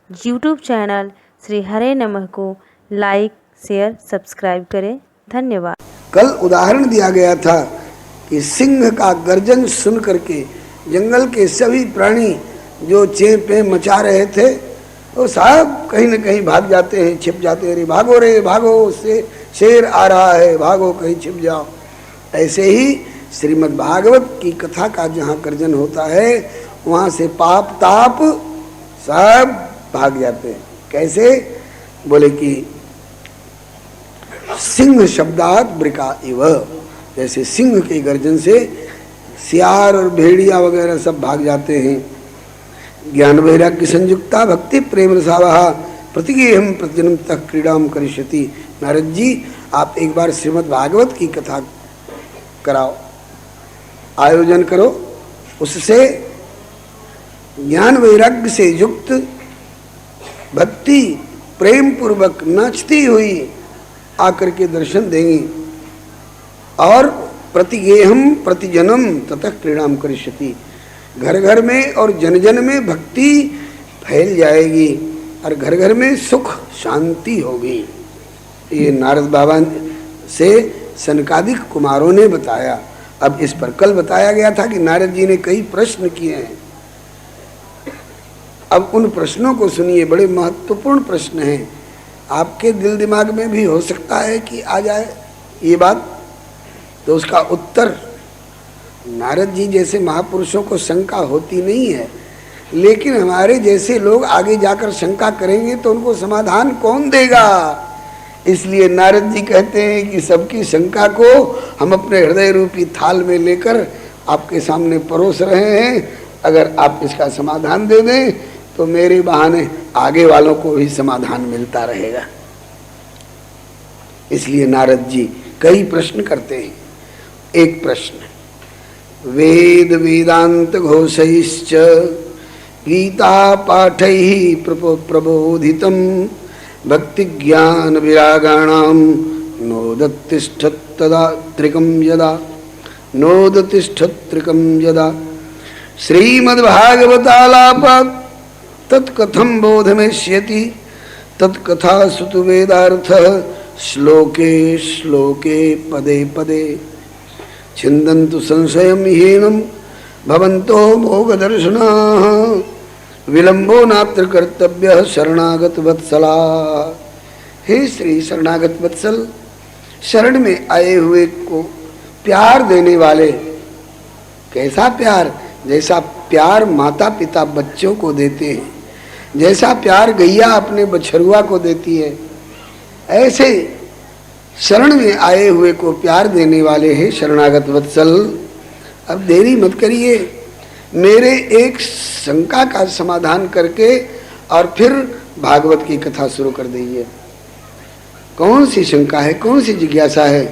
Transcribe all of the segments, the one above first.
YouTube channel Shri हरे नमः को like, share, subscribe करें। धन्यवाद। कल उदाहरण दिया गया था कि सिंह का गर्जन सुन करके जंगल के सभी प्राणी जो चें मचा रहे थे वो सब कहीं न कहीं भाग जाते हैं, छिप जाते हैं। रे भागो, से शेर आ रहा है, भागो कहीं छिप जाओ। ऐसे ही श्रीमद् भागवत की कथा का जहाँ गर्जन होता है वहाँ से पाप ताप सब भाग जाते हैं। कैसे? बोले कि सिंह शब्दात ब्रिका इव, जैसे सिंह के गर्जन से सियार और भेड़िया वगैरह सब भाग जाते हैं। ज्ञान वैराग्य संयुक्ता भक्ति प्रेम रसावहा प्रतिगेहम प्रतिजन्म तक क्रीड़ाम करिष्यति। नारद जी, आप एक बार श्रीमद् भागवत की कथा कराओ, आयोजन करो, उससे ज्ञान वैराग्य से युक्त भक्ति प्रेम पूर्वक नाचती हुई आकर के दर्शन देंगी और प्रतिगेहम प्रतिजनम ततः क्रीड़ाम करिष्यति। घर घर में और जन जन में भक्ति फैल जाएगी और घर घर में सुख शांति होगी। ये नारद बाबा से सनकादिक कुमारों ने बताया। अब इस पर कल बताया गया था कि नारद जी ने कई प्रश्न किए हैं। अब उन प्रश्नों को सुनिए, बड़े महत्वपूर्ण प्रश्न हैं। आपके दिल दिमाग में भी हो सकता है कि आ जाए ये बात, तो उसका उत्तर नारद जी जैसे महापुरुषों को शंका होती नहीं है, लेकिन हमारे जैसे लोग आगे जाकर शंका करेंगे तो उनको समाधान कौन देगा। इसलिए नारद जी कहते हैं कि सबकी शंका को हम अपने हृदय रूपी थाल में लेकर आपके सामने परोस रहे हैं। अगर आप इसका समाधान दे दें तो मेरे बहाने आगे वालों को भी समाधान मिलता रहेगा। इसलिए नारद जी कई प्रश्न करते हैं। एक प्रश्न, वेद वेदांत घोषैश्च गीता पाठैः प्रबोधितं भक्ति ज्ञान विरागाणां नोदतिष्ठत्तदात्रिकं यदा श्रीमद्भागवतालापात् तत्कथं बोधमेष्यति तत्कथा सुतु वेदार्थः श्लोके श्लोके पदे पदे छिन्दन्तु संशयं हीनं भवन्तो मोगदर्शनाः विलम्बो नात्र कर्तव्यः शरणागत वत्सला। हे श्री शरणागत वत्सल, शरण में आए हुए को प्यार देने वाले, कैसा प्यार? जैसा प्यार माता पिता बच्चों को देते हैं, जैसा प्यार गैया अपने बछरुआ को देती है, ऐसे शरण में आए हुए को प्यार देने वाले हैं शरणागत वत्सल। अब देरी मत करिए, मेरे एक शंका का समाधान करके और फिर भागवत की कथा शुरू कर दीजिए। कौन सी शंका है, कौन सी जिज्ञासा है?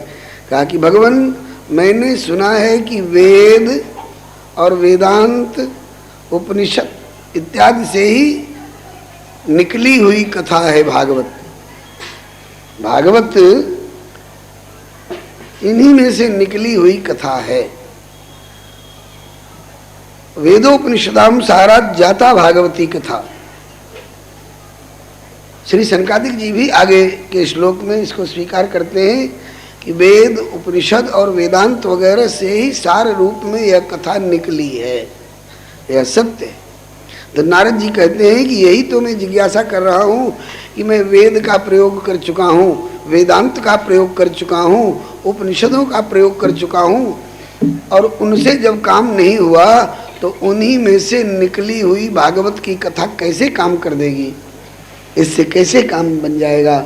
कहा कि भगवान, मैंने सुना है कि वेद और वेदांत उपनिषद इत्यादि से ही निकली हुई कथा है भागवत। भागवत इन्हीं में से निकली हुई कथा है। वेदोपनिषदाम सारात जाता भागवती कथा। श्री सनकादिक जी भी आगे के श्लोक में इसको स्वीकार करते हैं कि वेद उपनिषद और वेदांत वगैरह से ही सार रूप में यह कथा निकली है, यह सत्य है। तो नारद जी कहते हैं कि यही तो मैं जिज्ञासा कर रहा हूँ कि मैं वेद का प्रयोग कर चुका हूँ, वेदांत का प्रयोग कर चुका हूँ, उपनिषदों का प्रयोग कर चुका हूँ, और उनसे जब काम नहीं हुआ तो उन्हीं में से निकली हुई भागवत की कथा कैसे काम कर देगी, इससे कैसे काम बन जाएगा।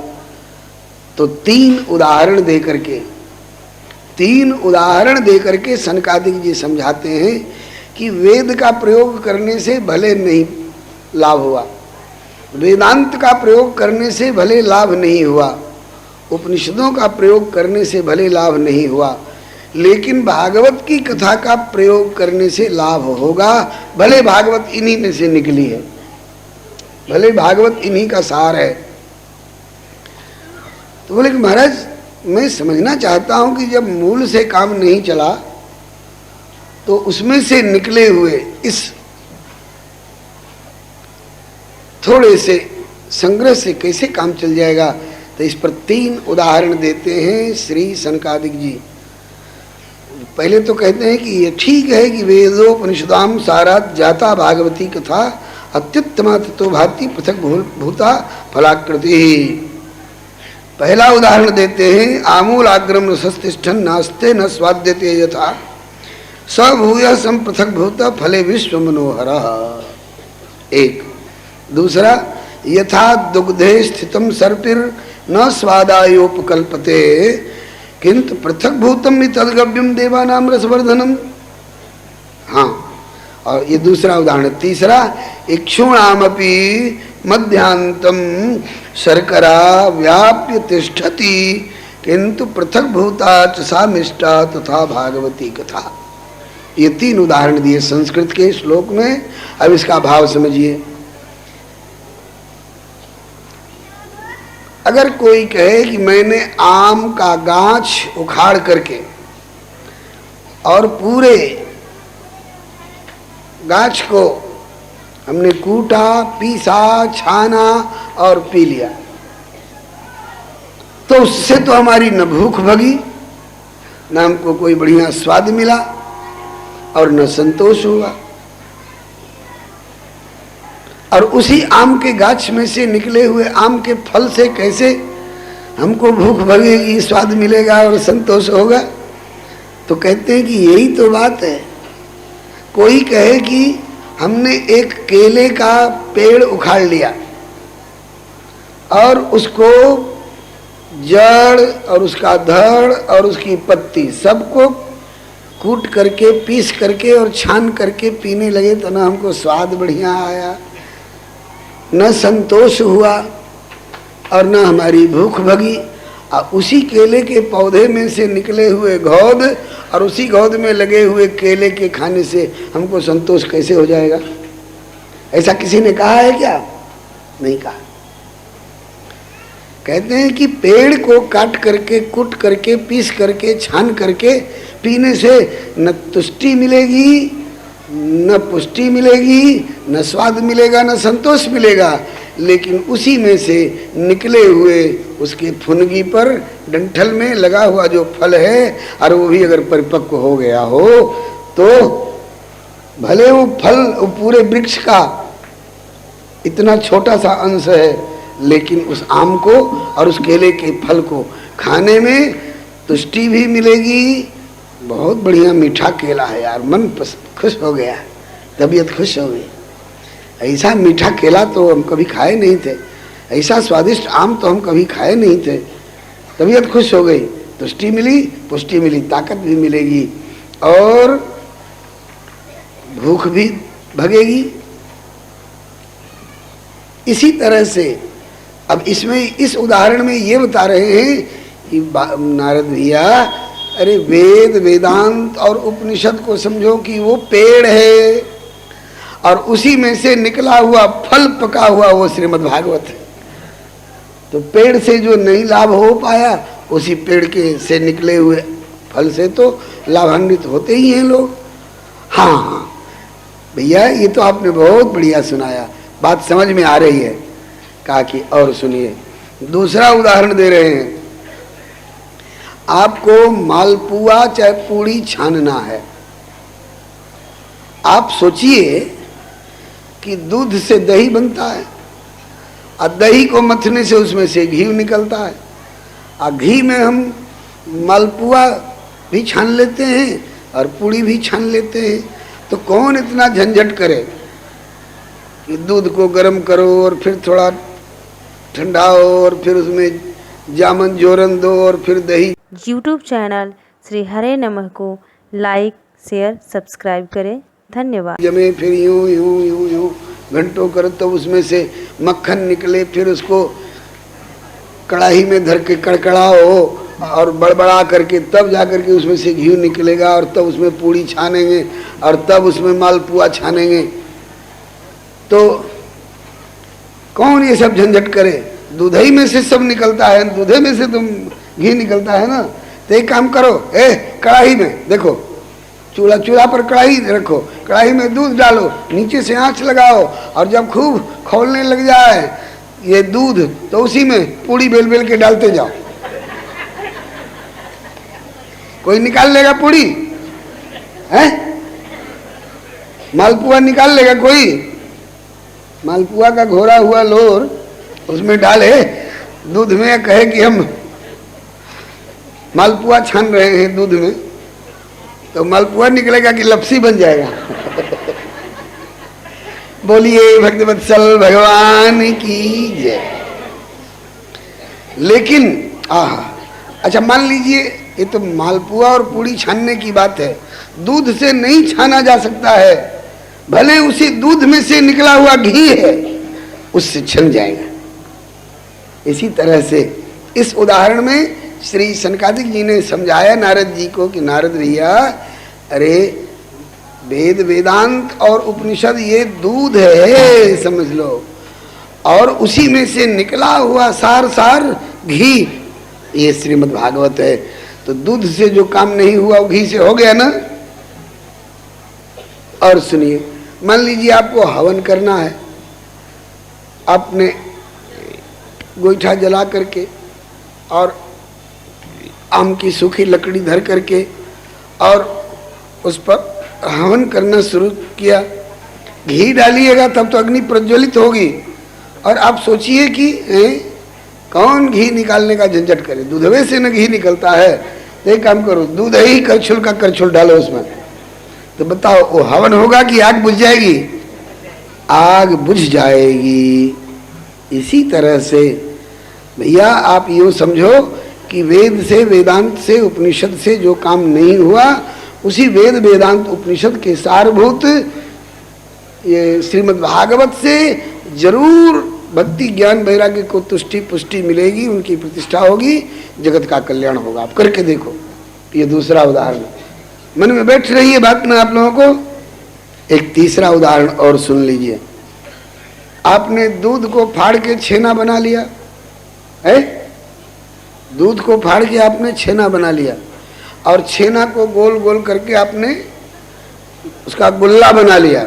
तो तीन उदाहरण दे करके सनकादिक जी समझाते हैं कि वेद का प्रयोग करने से भले नहीं लाभ हुआ, वेदांत का प्रयोग करने से भले लाभ नहीं हुआ, उपनिषदों का प्रयोग करने से भले लाभ नहीं हुआ, लेकिन भागवत की कथा का प्रयोग करने से लाभ होगा। भले भागवत इन्हीं में से निकली है, भले भागवत इन्हीं का सार है। तो बोले कि महाराज, मैं समझना चाहता हूं कि जब मूल से काम नहीं चला तो उसमें से निकले हुए इस थोड़े से संग्रह से कैसे काम चल जाएगा। तो इस पर 3 उदाहरण देते हैं श्री सनकादिक जी। पहले तो कहते हैं कि ये ठीक है कि वेदोपनिषदाम सारात जाता भागवती कथा अत्युत्तमा तत्व भाति पृथक भूता फलाकृति। पहला उदाहरण देते हैं आमूल आग्रम रसस्तिष्ठन नास्ते न स्वाद्यते यथा स भूय सम पृथक भूता फले विश्व मनोहर। एक। दूसरा यथा दुग्धे स्थितम सर्पिर न स्वादायोपकल्पते किंतु पृथक भूतम तद्गव्यम देवानाम रसवर्धनम। हाँ, और ये दूसरा उदाहरण। तीसरा इक्षुणामपि मध्यांतम शर्करा व्याप्य तिष्ठति किंतु पृथक भूता च सा मिष्टा तथा भागवती कथा। ये 3 उदाहरण दिए संस्कृत के श्लोक में। अब इसका भाव समझिए। अगर कोई कहे कि मैंने आम का गाछ उखाड़ करके और पूरे गाछ को हमने कूटा, पीसा, छाना और पी लिया, तो उससे तो हमारी न भूख भगी, न हमको कोई बढ़िया स्वाद मिला और न संतोष हुआ। और उसी आम के गाछ में से निकले हुए आम के फल से कैसे हमको भूख भगेगी, स्वाद मिलेगा और संतोष होगा। तो कहते हैं कि यही तो बात है। कोई कहे कि हमने एक केले का पेड़ उखाड़ लिया और उसको जड़ और उसका धड़ और उसकी पत्ती सबको कूट करके, पीस करके और छान करके पीने लगे, तो ना हमको स्वाद बढ़िया आया, न संतोष हुआ और न हमारी भूख भगी। और उसी केले के पौधे में से निकले हुए घौद और उसी घौद में लगे हुए केले के खाने से हमको संतोष कैसे हो जाएगा? ऐसा किसी ने कहा है क्या? नहीं कहा। कहते हैं कि पेड़ को काट करके, कूट करके, पीस करके, छान करके पीने से न तुष्टि मिलेगी, न पुष्टि मिलेगी, न स्वाद मिलेगा, न संतोष मिलेगा। लेकिन उसी में से निकले हुए उसके फुनगी पर डंठल में लगा हुआ जो फल है, और वो भी अगर परिपक्व हो गया हो, तो भले वो फल वो पूरे वृक्ष का इतना छोटा सा अंश है, लेकिन उस आम को और उस केले के फल को खाने में तुष्टि भी मिलेगी। बहुत बढ़िया मीठा केला है यार, मन खुश हो गया, तबीयत खुश हो गई। ऐसा मीठा केला तो हम कभी खाए नहीं थे, ऐसा स्वादिष्ट आम तो हम कभी खाए नहीं थे। तबीयत खुश हो गई, तुष्टि मिली, पुष्टि मिली, ताकत भी मिलेगी और भूख भी भगेगी। इसी तरह से अब इसमें, इस उदाहरण में ये बता रहे हैं कि नारद भैया, अरे वेद, वेदांत और उपनिषद को समझो कि वो पेड़ है और उसी में से निकला हुआ फल पका हुआ वो श्रीमद् भागवत है। तो पेड़ से जो नहीं लाभ हो पाया, उसी पेड़ के से निकले हुए फल से तो लाभान्वित होते ही हैं लोग। हाँ भैया, ये तो आपने बहुत बढ़िया सुनाया, बात समझ में आ रही है। कहा कि और सुनिए, दूसरा उदाहरण दे रहे हैं। आपको मालपुआ चाहे पूड़ी छानना है। आप सोचिए कि दूध से दही बनता है और दही को मथने से उसमें से घी निकलता है, और घी में हम मालपुआ भी छान लेते हैं और पूड़ी भी छान लेते हैं। तो कौन इतना झंझट करे कि दूध को गर्म करो और फिर थोड़ा ठंडाओ और फिर उसमें जामन जोरन दो और फिर दही। यूट्यूब चैनल श्री हरे नमः को लाइक, शेयर, सब्सक्राइब करें। धन्यवाद। जमे फिर यूं यूं यूं यूं घंटों कर, तो उसमें से मक्खन निकले, फिर उसको कढ़ाई में धर के कड़कड़ाओ और बड़बड़ा करके तब जा करके उसमें से घी निकलेगा, और तब उसमें पूड़ी छानेंगे और तब उसमें मालपुआ छानेंगे। तो कौन ये सब झंझट करे? दूधई में से सब निकलता है, दूधे में से तुम घी निकलता है ना। तो एक काम करो, कढ़ाई में देखो चूल्हा पर कढ़ाई रखो, कढ़ाई में दूध डालो, नीचे से आंच लगाओ, और जब खूब खौलने लग जाए ये दूध तो उसी में पूड़ी बेल बेल के डालते जाओ। कोई निकाल लेगा पूड़ी है? मालपुआ निकाल लेगा कोई? मालपुआ का घोरा हुआ लोर उसमें डाले दूध में, कहे कि हम मालपुआ छान रहे हैं दूध में, तो मालपुआ निकलेगा कि लपसी बन जाएगा? बोलिए भक्तवत्सल भगवान की जय। लेकिन अच्छा मान लीजिए ये तो मालपुआ और पूड़ी छानने की बात है, दूध से नहीं छाना जा सकता है, भले उसी दूध में से निकला हुआ घी है उससे छन जाएगा। इसी तरह से इस उदाहरण में श्री सनकादिक जी ने समझाया नारद जी को कि नारद भैया, अरे वेद वेदांत और उपनिषद ये दूध है समझ लो, और उसी में से निकला हुआ सार सार घी ये श्रीमद् भागवत है। तो दूध से जो काम नहीं हुआ वो घी से हो गया ना। और सुनिए, मान लीजिए आपको हवन करना है, आपने गोईठा जला करके और आम की सूखी लकड़ी धर करके और उस पर हवन करना शुरू किया, घी डालिएगा तब तो अग्नि प्रज्वलित होगी, और आप सोचिए कि कौन घी निकालने का झंझट करे, दूधवे से न घी निकलता है, तो एक काम करो, दूध ही करछुल का करछुल डालो उसमें, तो बताओ वो हवन होगा कि आग बुझ जाएगी? आग बुझ जाएगी। इसी तरह से भैया आप यूँ समझो कि वेद से वेदांत से उपनिषद से जो काम नहीं हुआ उसी वेद वेदांत उपनिषद के सारभूत ये श्रीमद् भागवत से जरूर भक्ति ज्ञान वैराग्य को तुष्टि पुष्टि मिलेगी, उनकी प्रतिष्ठा होगी, जगत का कल्याण होगा। आप करके देखो। ये दूसरा उदाहरण मन में बैठ रही है बात ना आप लोगों को। एक तीसरा उदाहरण और सुन लीजिए। आपने दूध को फाड़ के छेना बना लिया है, दूध को फाड़ के आपने छेना बना लिया, और छेना को गोल गोल करके आपने उसका गुल्ला बना लिया,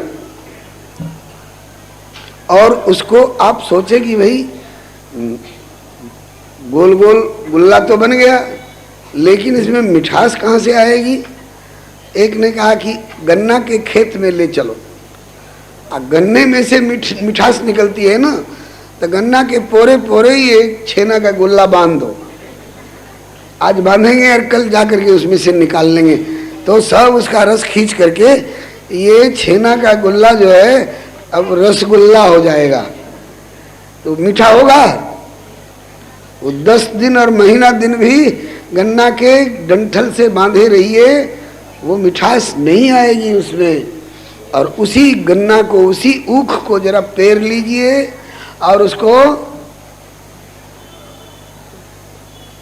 और उसको आप सोचे कि भाई गोल गोल गुल्ला तो बन गया, लेकिन इसमें मिठास कहाँ से आएगी? एक ने कहा कि गन्ना के खेत में ले चलो, गन्ने में से मिठास निकलती है ना, तो गन्ना के पोरे पोरे ही एक छेना का गुल्ला बांध दो। आज बांधेंगे और कल जा करके उसमें से निकाल लेंगे, तो सब उसका रस खींच करके ये छेना का गुल्ला जो है अब रसगुल्ला हो जाएगा। तो मीठा होगा? वो 10 दिन और महीना दिन भी गन्ना के डंठल से बांधे रहिए, वो मिठास नहीं आएगी उसमें। और उसी गन्ना को, उसी ऊख को जरा पेर लीजिए और उसको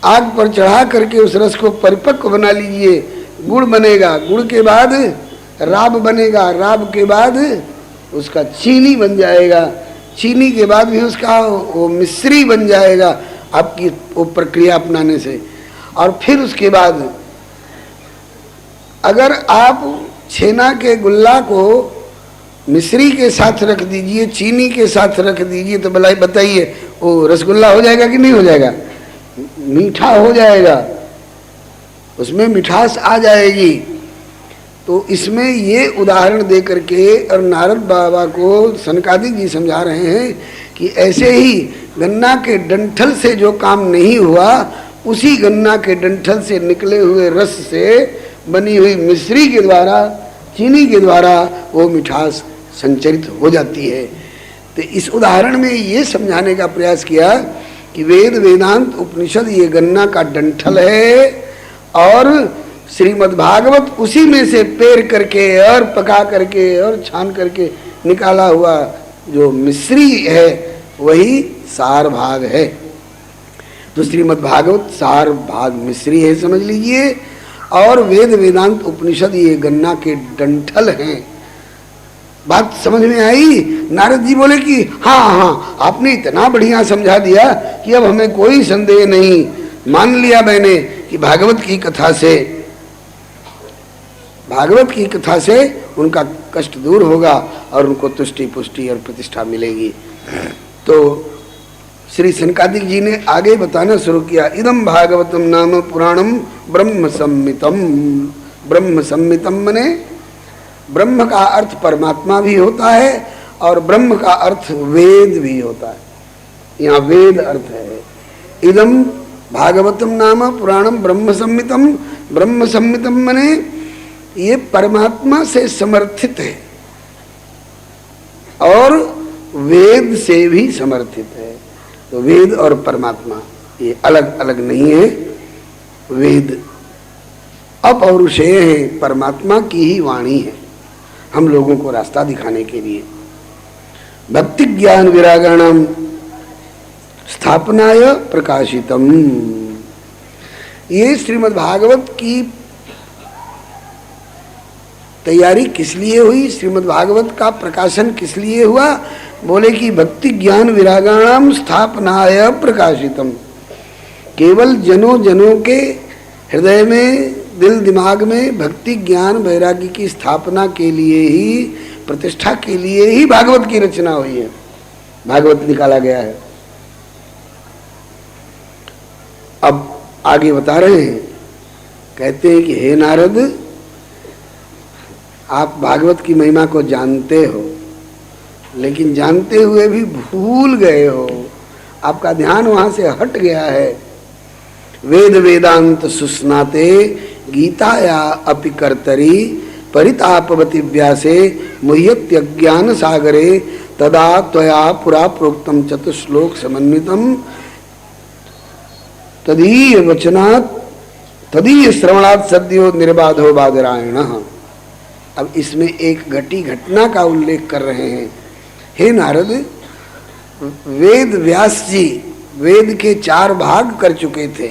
आग पर चढ़ा करके उस रस को परिपक्व बना लीजिए, गुड़ बनेगा, गुड़ के बाद राब बनेगा, राब के बाद उसका चीनी बन जाएगा, चीनी के बाद भी उसका वो मिश्री बन जाएगा आपकी वो प्रक्रिया अपनाने से। और फिर उसके बाद अगर आप छेना के गुल्ला को मिश्री के साथ रख दीजिए, चीनी के साथ रख दीजिए, तो भला बताइए वो रसगुल्ला हो जाएगा कि नहीं हो जाएगा? मीठा हो जाएगा, उसमें मिठास आ जाएगी। तो इसमें ये उदाहरण दे करके और नारद बाबा को सनकादिक जी समझा रहे हैं कि ऐसे ही गन्ना के डंठल से जो काम नहीं हुआ, उसी गन्ना के डंठल से निकले हुए रस से बनी हुई मिश्री के द्वारा, चीनी के द्वारा वो मिठास संचरित हो जाती है। तो इस उदाहरण में ये समझाने का प्रयास किया कि वेद वेदांत उपनिषद ये गन्ना का डंठल है, और श्रीमद् भागवत उसी में से पेर करके और पका करके और छान करके निकाला हुआ जो मिश्री है वही सार भाग है। तो श्रीमद् भागवत सार भाग मिश्री है समझ लीजिए, और वेद वेदांत उपनिषद ये गन्ना के डंठल हैं। बात समझ में आई? नारद जी बोले कि हाँ हाँ आपने इतना बढ़िया समझा दिया कि अब हमें कोई संदेह नहीं, मान लिया मैंने कि भागवत की कथा से भागवत की कथा से उनका कष्ट दूर होगा और उनको तुष्टि पुष्टि और प्रतिष्ठा मिलेगी। तो श्री सनकादिक जी ने आगे बताना शुरू किया। इदम भागवतम नाम पुराणम ब्रह्म संहितम। ब्रह्म संहितम मने ब्रह्म का अर्थ परमात्मा भी होता है और ब्रह्म का अर्थ वेद भी होता है। यहाँ वेद अर्थ है। इदम भागवतम नाम पुराणम ब्रह्म संहितम। ब्रह्म संहितम मने ये परमात्मा से समर्थित है और वेद से भी समर्थित है। तो वेद और परमात्मा ये अलग अलग नहीं है। वेद अपौरुषेय है, परमात्मा की ही वाणी है हम लोगों को रास्ता दिखाने के लिए। भक्ति ज्ञान विरागाणाम स्थापनाय प्रकाशितम। ये श्रीमद् भागवत की तैयारी किस लिए हुई, श्रीमद् भागवत का प्रकाशन किस लिए हुआ? बोले कि भक्ति ज्ञान विरागाणाम स्थापनाय प्रकाशितम। केवल जनों जनों के हृदय में, दिल दिमाग में भक्ति ज्ञान वैराग्य की स्थापना के लिए ही, प्रतिष्ठा के लिए ही भागवत की रचना हुई है, भागवत निकाला गया है। अब आगे बता रहे हैं, कहते हैं कि हे नारद, आप भागवत की महिमा को जानते हो, लेकिन जानते हुए भी भूल गए हो, आपका ध्यान वहां से हट गया है। वेद वेदांत सुस्नाते गीताया अपि कर्तरी परितापवती व्यासे मुह्यत्यज्ञान सागरे तदा त्वया पुरा प्रोक्तम चतुश्लोक समन्वितम तदीय वचनात् तदीय श्रवणात् सद्यो निर्बाधो बादरायण। अब इसमें एक घटी घटना का उल्लेख कर रहे हैं। हे नारद, वेद व्यास जी वेद के 4 भाग कर चुके थे,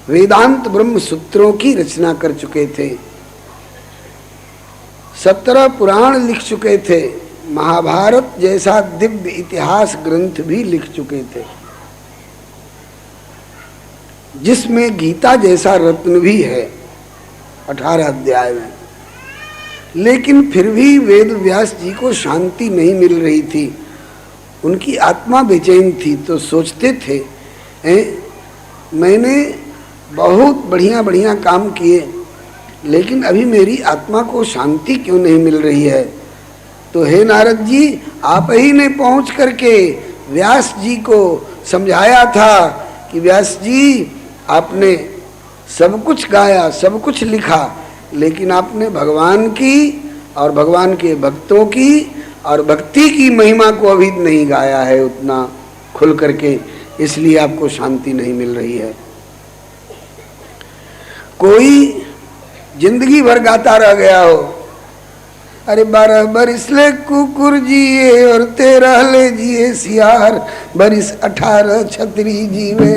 वेदांत ब्रह्म सूत्रों की रचना कर चुके थे, 17 पुराण लिख चुके थे, महाभारत जैसा दिव्य इतिहास ग्रंथ भी लिख चुके थे, जिसमें गीता जैसा रत्न भी है 18 अध्याय में। लेकिन फिर भी वेद व्यास जी को शांति नहीं मिल रही थी, उनकी आत्मा बेचैन थी। तो सोचते थे, मैंने बहुत बढ़िया बढ़िया काम किए, लेकिन अभी मेरी आत्मा को शांति क्यों नहीं मिल रही है? तो हे नारद जी, आप ही ने पहुंच करके व्यास जी को समझाया था कि व्यास जी, आपने सब कुछ गाया, सब कुछ लिखा, लेकिन आपने भगवान की और भगवान के भक्तों की और भक्ति की महिमा को अभी नहीं गाया है उतना खुल करके, इसलिए आपको शांति नहीं मिल रही है। कोई जिंदगी भर गाता रह गया हो, अरे 12 बरिस ले कुकुर जिए और 13 ले जिए सियार, बरिस 18 छतरी जीवे।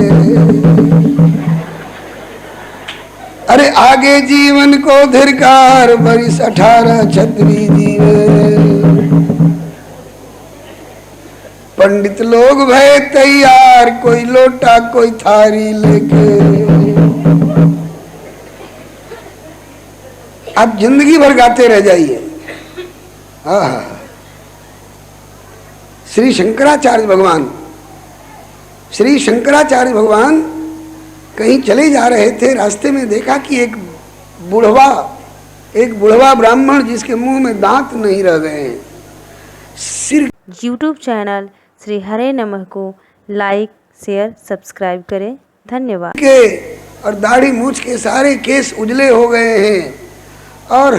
अरे आगे जीवन को धिरकार, बरिस 18 छतरी जीवे। पंडित लोग भय तैयार, कोई लोटा कोई थारी लेके। आप जिंदगी भर गाते रह जाइए। श्री शंकराचार्य भगवान कहीं चले जा रहे थे, रास्ते में देखा कि एक बुढ़वा ब्राह्मण जिसके मुंह में दांत नहीं रह गए हैं, सिर। YouTube चैनल श्री हरे नमः को लाइक शेयर सब्सक्राइब करें। धन्यवाद। के और दाढ़ी मूछ के सारे केस उजले हो गए हैं और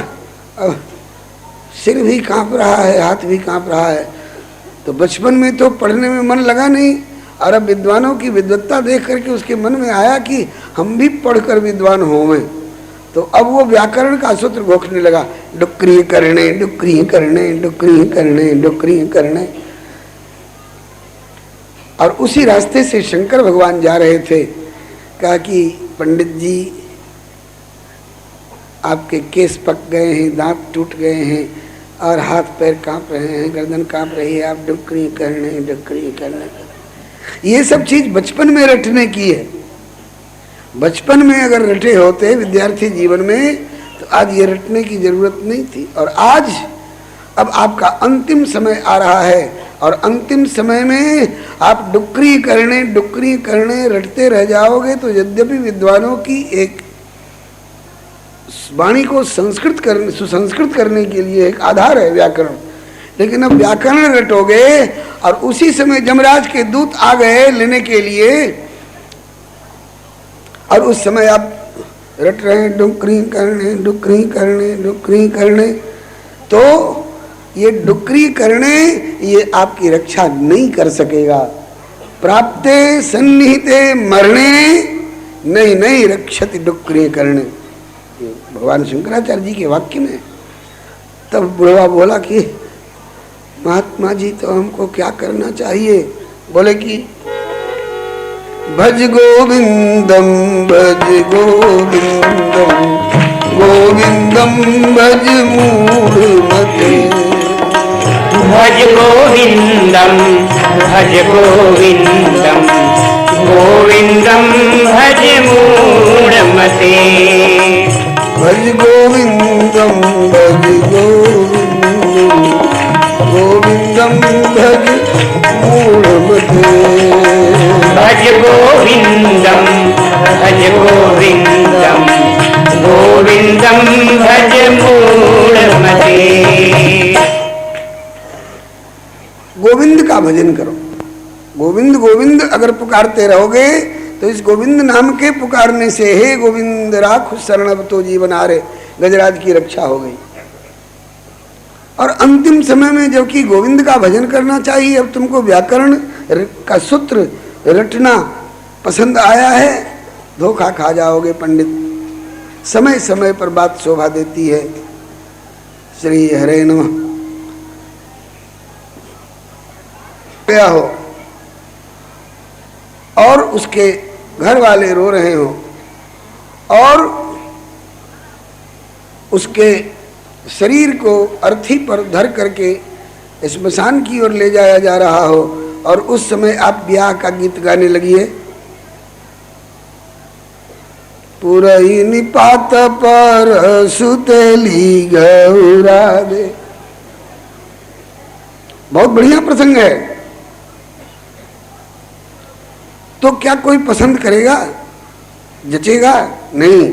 सिर भी कांप रहा है, हाथ भी कांप रहा है। तो बचपन में तो पढ़ने में मन लगा नहीं, और अब विद्वानों की विद्वत्ता देख करके उसके मन में आया कि हम भी पढ़कर विद्वान होवें। तो अब वो व्याकरण का सूत्र घोखने लगा, डुक्री करने डुक्री करने डुक्री करने डुक्री करने। और उसी रास्ते से शंकर भगवान जा रहे थे। कहा कि पंडित जी, आपके केस पक गए हैं, दांत टूट गए हैं और हाथ पैर कांप रहे हैं, गर्दन कांप रही है, आप डुक्री करने। ये सब चीज बचपन में रटने की है। बचपन में अगर रटे होते विद्यार्थी जीवन में, तो आज ये रटने की जरूरत नहीं थी। और आज अब आपका अंतिम समय आ रहा है, और अंतिम समय में आप डुक्री करने रटते रह जाओगे तो यद्यपि विद्वानों की एक वाणी को सुसंस्कृत करने के लिए एक आधार है व्याकरण, लेकिन अब व्याकरण रटोगे और उसी समय यमराज के दूत आ गए लेने के लिए, और उस समय आप रट रहे हैं डुक्री करने, तो ये डुक्री करने ये आपकी रक्षा नहीं कर सकेगा। प्राप्ते सन्निहिते मरणे नहीं रक्षति डुक्री करने, भगवान शंकराचार्य जी के वाक्य में। तब बुढ़वा बोला कि महात्मा जी तो हमको क्या करना चाहिए? बोले कि भज गोविंदम गोविंदम भज मूढ़मते, भज गोविंदम गोविंदम भज मूढ़मते, भज गोविंदम गोविंदम भज मूढ़मते, भज गोविंदम गोविंदम भज मूढ़मते। गोविंद का भजन करो। गोविंद गोविंद अगर पुकारते रहोगे तो इस गोविंद नाम के पुकारने से हे गोविंद राखु शरण अब तो जीवन हारे, गजराज की रक्षा हो गई। और अंतिम समय में जबकि गोविंद का भजन करना चाहिए, अब तुमको व्याकरण का सूत्र रटना पसंद आया है, धोखा खा जाओगे पंडित। समय समय पर बात शोभा देती है। श्री हरे नमः। गया हो और उसके घर वाले रो रहे हो और उसके शरीर को अर्थी पर धर करके स्मशान की ओर ले जाया जा रहा हो, और उस समय आप ब्याह का गीत गाने लगिए। पुरई निपात पर सुतेली गौरा दे। बहुत बढ़िया प्रसंग है। तो क्या कोई पसंद करेगा? जचेगा? नहीं।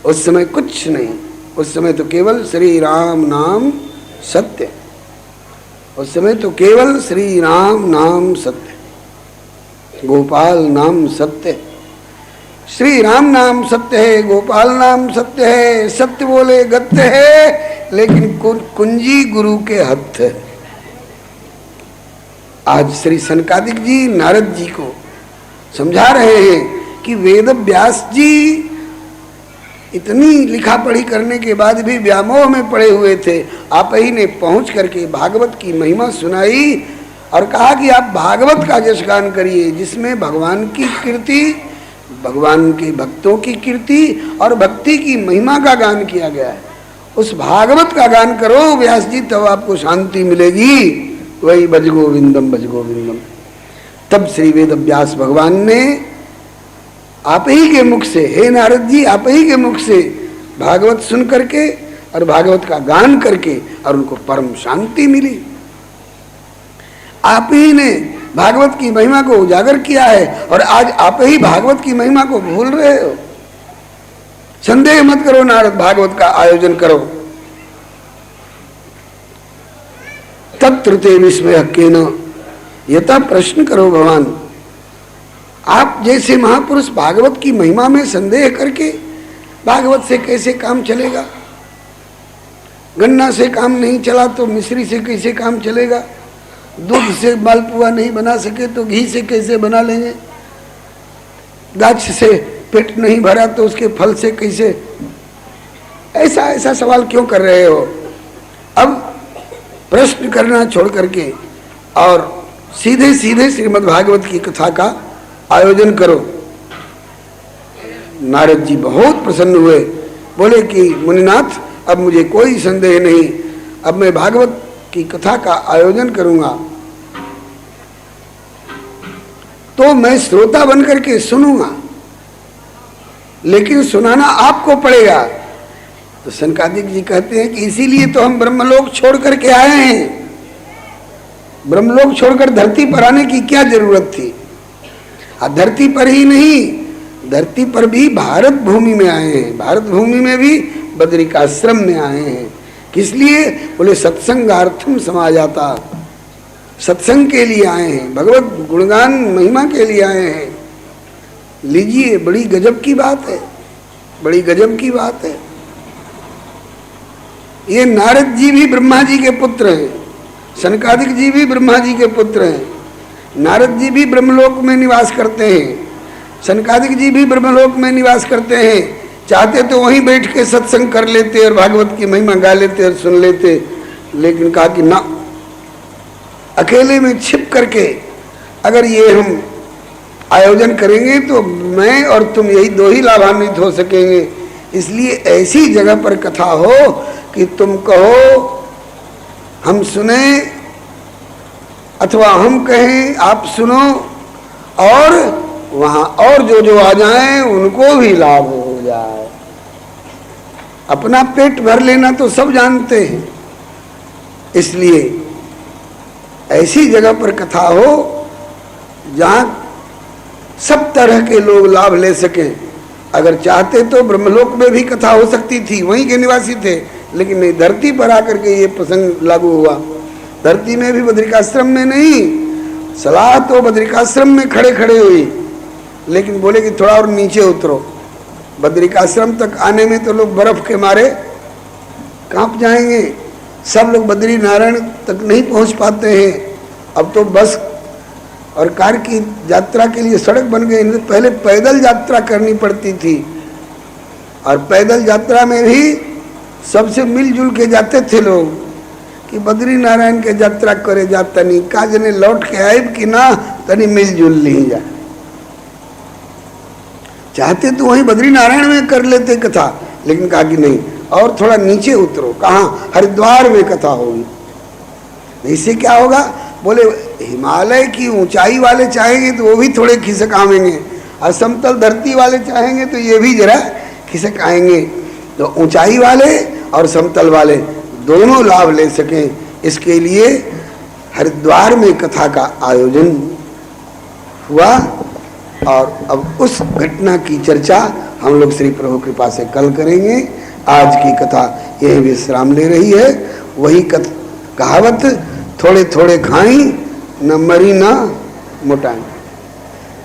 उस समय कुछ नहीं, उस समय तो केवल श्री राम नाम सत्य, उस समय तो केवल श्री राम नाम सत्य, गोपाल नाम सत्य। श्री राम नाम सत्य है, गोपाल नाम सत्य है, सत्य बोले गत्य है, लेकिन कुंजी गुरु के हथ है। आज श्री सनकादिक जी नारद जी को समझा रहे हैं कि वेद व्यास जी इतनी लिखा पढ़ी करने के बाद भी व्यामोह में पड़े हुए थे। आप ही ने पहुंच करके भागवत की महिमा सुनाई और कहा कि आप भागवत का यश गान करिए, जिसमें भगवान की कीर्ति, भगवान के भक्तों की कीर्ति और भक्ति की महिमा का गान किया गया है। उस भागवत का गान करो व्यास जी, तब आपको शांति मिलेगी। वही भज गोविंदम भज गोविंदम। तब श्री वेद व्यास भगवान ने आप ही के मुख से, हे नारद जी, आप ही के मुख से भागवत सुन करके और भागवत का गान करके और उनको परम शांति मिली। आप ही ने भागवत की महिमा को उजागर किया है और आज आप ही भागवत की महिमा को भूल रहे हो। संदेह मत करो नारद, भागवत का आयोजन करो। तत्र ते विस्मय केन, यथा प्रश्न करो भगवान। आप जैसे महापुरुष भागवत की महिमा में संदेह करके भागवत से कैसे काम चलेगा? गन्ना से काम नहीं चला तो मिश्री से कैसे काम चलेगा? दूध से मालपुआ नहीं बना सके तो घी से कैसे बना लेंगे? गाछ से पेट नहीं भरा तो उसके फल से कैसे? ऐसा सवाल क्यों कर रहे हो? अब प्रश्न करना छोड़ करके और सीधे सीधे श्रीमद् भागवत की कथा का आयोजन करो। नारद जी बहुत प्रसन्न हुए, बोले कि मुनिनाथ, अब मुझे कोई संदेह नहीं, अब मैं भागवत की कथा का आयोजन करूंगा। तो मैं श्रोता बनकर के सुनूंगा, लेकिन सुनाना आपको पड़ेगा। तो सनकादिक जी कहते हैं कि इसीलिए तो हम ब्रह्मलोक छोड़ करके आए हैं। ब्रह्मलोक छोड़कर धरती पर आने की क्या जरूरत थी? धरती पर ही नहीं, धरती पर भी भारत भूमि में आए हैं, भारत भूमि में भी बद्रिकाश्रम में आए हैं। किस लिए? बोले सत्संगार्थम समाजाता, सत्संग के लिए आए हैं, भगवत गुणगान महिमा के लिए आए हैं। लीजिए, बड़ी गजब की बात है, बड़ी गजब की बात है। ये नारद जी भी ब्रह्मा जी के पुत्र हैं, सनकादिक जी भी ब्रह्मा जी के पुत्र हैं। नारद जी भी ब्रह्मलोक में निवास करते हैं, सनकादिक जी भी ब्रह्मलोक में निवास करते हैं। चाहते तो वहीं बैठ के सत्संग कर लेते और भागवत की महिमा गा लेते और सुन लेते, लेकिन कहा कि ना, अकेले में छिप करके अगर ये हम आयोजन करेंगे तो मैं और तुम यही दो ही लाभान्वित हो सकेंगे। इसलिए ऐसी जगह पर कथा हो कि तुम कहो हम सुने अथवा हम कहें आप सुनो, और वहां और जो आ जाएं उनको भी लाभ हो जाए। अपना पेट भर लेना तो सब जानते हैं, इसलिए ऐसी जगह पर कथा हो जहां सब तरह के लोग लाभ ले सकें। अगर चाहते तो ब्रह्मलोक में भी कथा हो सकती थी, वहीं के निवासी थे, लेकिन नहीं, धरती पर आकर के ये प्रसंग लागू हुआ। धरती में भी बद्रिकाश्रम में नहीं, सलाह तो बद्रिकाश्रम में खड़े खड़े हुई, लेकिन बोले कि थोड़ा और नीचे उतरो। बद्रिकाश्रम तक आने में तो लोग बर्फ के मारे कांप जाएंगे, सब लोग बद्री नारायण तक नहीं पहुंच पाते हैं। अब तो बस और कार की यात्रा के लिए सड़क बन गई, पहले पैदल यात्रा करनी पड़ती थी, और पैदल यात्रा में भी सबसे मिलजुल के जाते थे लोग कि बद्री नारायण के यात्रा करे जा तनी का जने लौट के आयब कि ना तनी मिलजुल नहीं जा। चाहते तो वहीं बद्री नारायण में कर लेते कथा, लेकिन कहा कि नहीं, और थोड़ा नीचे उतरो। कहाँ? हरिद्वार में कथा होगी। इससे क्या होगा? बोले हिमालय की ऊंचाई वाले चाहेंगे तो वो भी थोड़े खिसक आवेंगे, और समतल धरती वाले चाहेंगे तो ये भी जरा खिसक आएंगे। तो ऊंचाई वाले और समतल वाले दोनों लाभ ले सकें, इसके लिए हरिद्वार में कथा का आयोजन हुआ। और अब उस घटना की चर्चा हम लोग श्री प्रभु कृपा से कल करेंगे। आज की कथा यही विश्राम ले रही है। वही कहावत, थोड़े थोड़े खाई न मरी न मोटाई।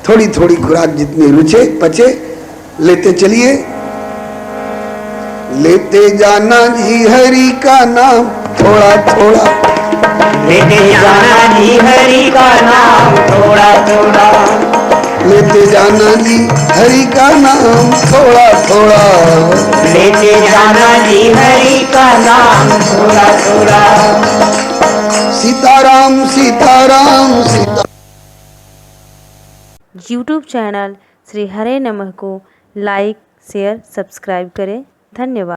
थोड़ी थोड़ी खुराक जितनी रुचे पचे, लेते चलिए। लेते जाना जी हरि का नाम थोड़ा थोड़ा, लेते जाना जी हरि का नाम थोड़ा थोड़ा, लेते जाना जी हरि का नाम थोड़ा थोड़ा, लेते जाना जी हरि का नाम थोड़ा थोड़ा। सीताराम सीताराम सीता। यूट्यूब चैनल श्री हरे नमः को लाइक शेयर सब्सक्राइब करें। धन्यवाद।